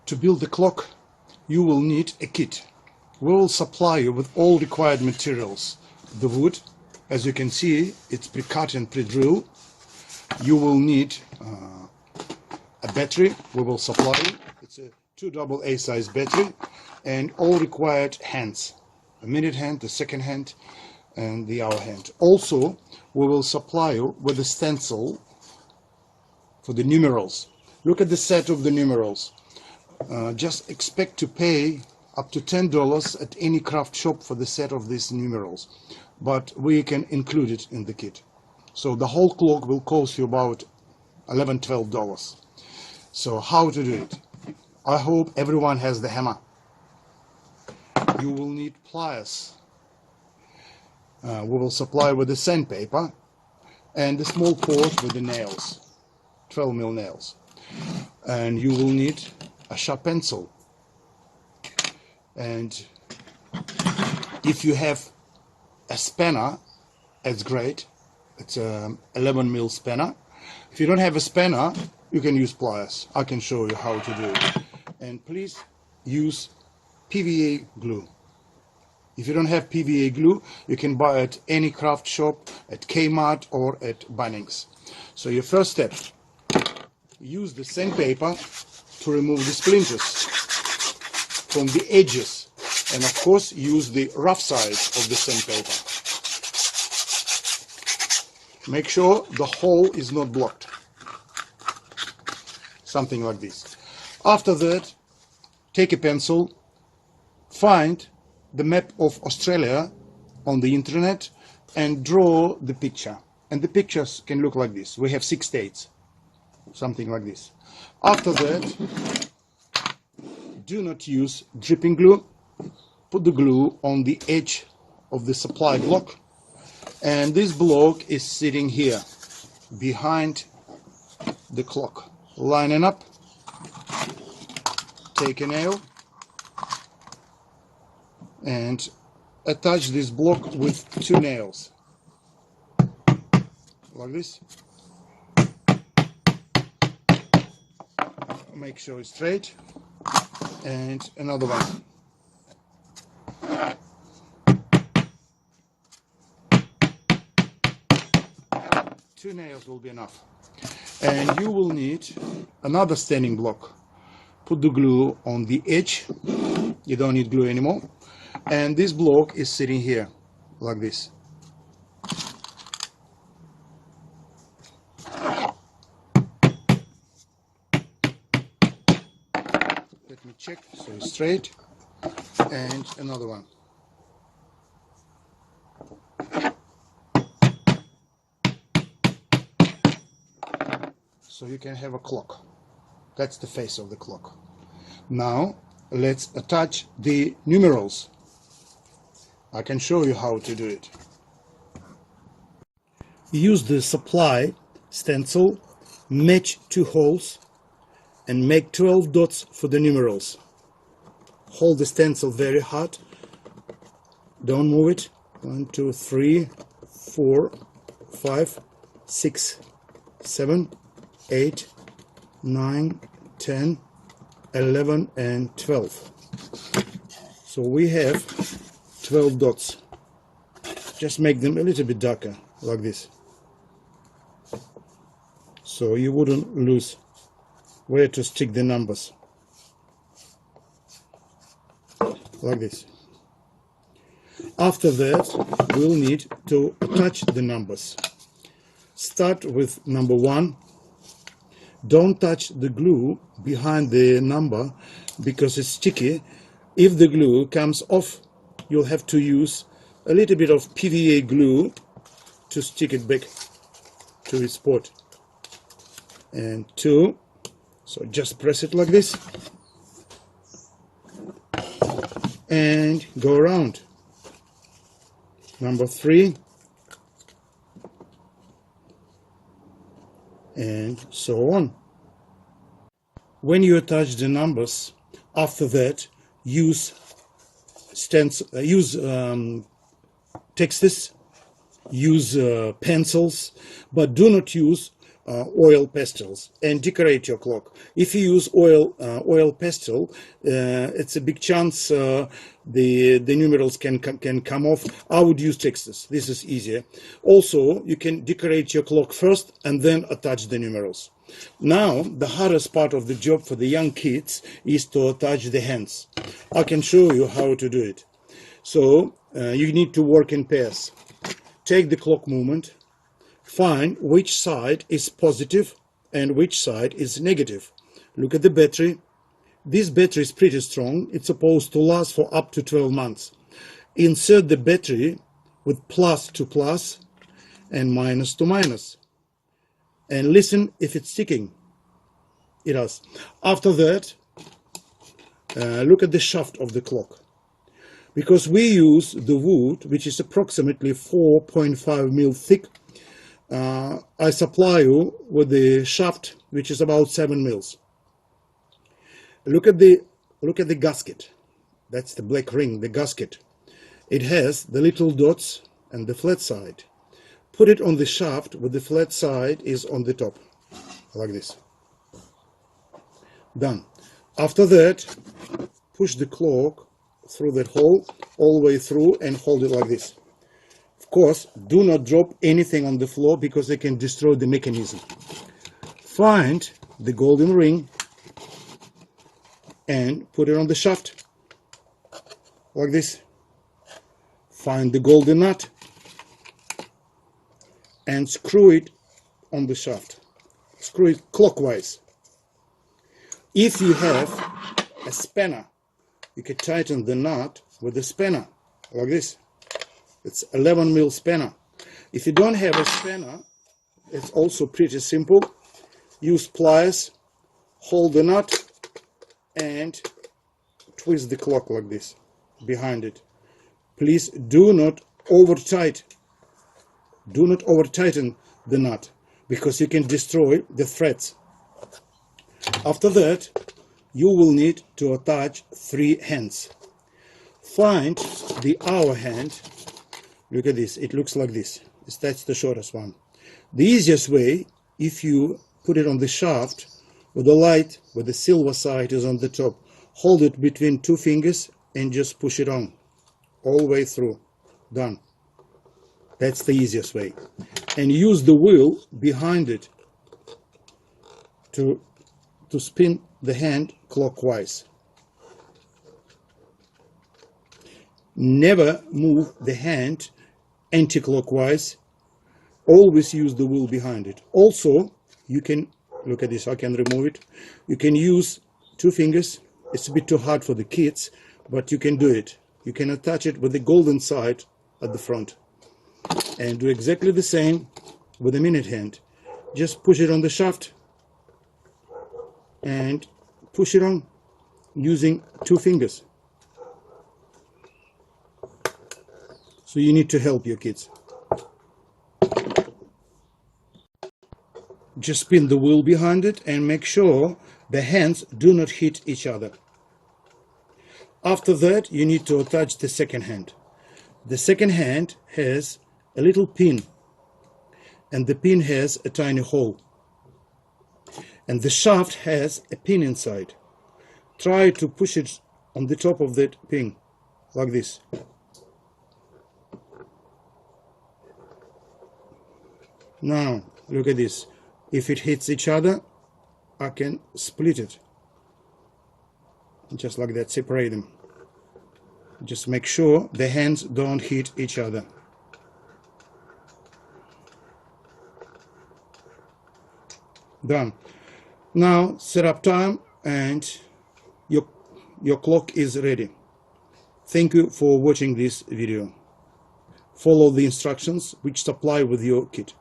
To build the clock, you will need a kit. We will supply you with all required materials. The wood, as you can see, it's pre-cut and pre-drilled. You will need a battery. We will supply you. It's a 2 AA size battery, and all required hands. A minute hand, the second hand, and the hour hand. Also, we will supply you with a stencil for the numerals. Look at the set of the numerals. Just expect to pay up to $10 at any craft shop for the set of these numerals, but we can include it in the kit. So the whole clock will cost you about $11–12. So how to do it? I hope everyone has the hammer. You will need pliers. We will supply with the sandpaper and the small port with the nails, 12mm nails. And you will need a sharp pencil. And if you have a spanner, it's great. It's a 11mm spanner. If you don't have a spanner, you can use pliers. I can show you how to do it. And please use PVA glue. If you don't have PVA glue, you can buy at any craft shop, at Kmart or at Bunnings. So your first step, use the sandpaper to remove the splinters from the edges, and of course use the rough side of the sandpaper. Make sure the hole is not blocked. Something like this. After that, take a pencil, find the map of Australia on the internet and draw the picture. And the pictures can look like this. We have 6 states. Something like this. After that, do not use dripping glue. Put the glue on the edge of the supply block, and this block is sitting here behind the clock. Line it up, take a nail and attach this block with 2 nails like this. Make sure it's straight, and another one. Two nails will be enough. And you will need another standing block. Put the glue on the edge. You don't need glue anymore. And this block is sitting here like this. Let me check, so it's straight. And another one. So you can have a clock. That's the face of the clock. Now let's attach the numerals. I can show you how to do it. Use the supply stencil, match 2 holes and make 12 dots for the numerals. Hold the stencil very hard. Don't move it. 1, 2, 3, 4, 5, 6, 7, 8, 9, 10, 11 and 12. So we have 12 dots. Just make them a little bit darker like this, so you wouldn't lose where to stick the numbers. Like this. After that, we'll need to attach the numbers. Start with number 1. Don't touch the glue behind the number because it's sticky. If the glue comes off, you'll have to use a little bit of PVA glue to stick it back to its spot. And 2, so just press it like this and go around. Number 3, and so on. When you attach the numbers, after that use texts, use pencils, but do not use oil pastels and decorate your clock. If you use oil pastel, it's a big chance the numerals can come off. I would use Texas. This is easier. Also, you can decorate your clock first and then attach the numerals. Now, the hardest part of the job for the young kids is to attach the hands. I can show you how to do it. So, you need to work in pairs. Take the clock movement, find which side is positive and which side is negative. Look at the battery. This battery is pretty strong. It's supposed to last for up to 12 months. Insert the battery with plus to plus and minus to minus. And listen if it's ticking. It does. After that, look at the shaft of the clock. Because we use the wood, which is approximately 4.5 mil thick, I supply you with the shaft, which is about 7 mils. Look at the gasket. That's the black ring, the gasket. It has the little dots and the flat side. Put it on the shaft with the flat side is on the top, like this. Done. After that, push the clock through that hole all the way through and hold it like this. Of course, do not drop anything on the floor because they can destroy the mechanism. Find the golden ring and put it on the shaft like this. Find the golden nut and screw it on the shaft. Screw it clockwise. If you have a spanner, you can tighten the nut with the spanner like this. It's 11 mil spanner. If you don't have a spanner, it's also pretty simple. Use pliers, hold the nut and twist the clock like this behind it. Please do not over tighten the nut because you can destroy the threads. After that, you will need to attach 3 hands. Find the hour hand. Look at this, it looks like this. That's the shortest one. The easiest way, if you put it on the shaft with the light, where the silver side is on the top, hold it between 2 fingers and just push it on all the way through. Done. That's the easiest way. And use the wheel behind it to spin the hand clockwise. Never move the hand anti-clockwise. Always use the wheel behind it. Also, you can, look at this, I can remove it. You can use 2 fingers. It's a bit too hard for the kids, but you can do it. You can attach it with the golden side at the front. And do exactly the same with the minute hand. Just push it on the shaft and push it on using 2 fingers. So you need to help your kids. Just spin the wheel behind it and make sure the hands do not hit each other. After that, you need to attach the second hand. The second hand has a little pin, and the pin has a tiny hole. And the shaft has a pin inside. Try to push it on the top of that pin, like this. Now, look at this. If it hits each other, I can split it. Just like that, separate them. Just make sure the hands don't hit each other. Done. Now, set up time and your clock is ready. Thank you for watching this video. Follow the instructions which supply with your kit.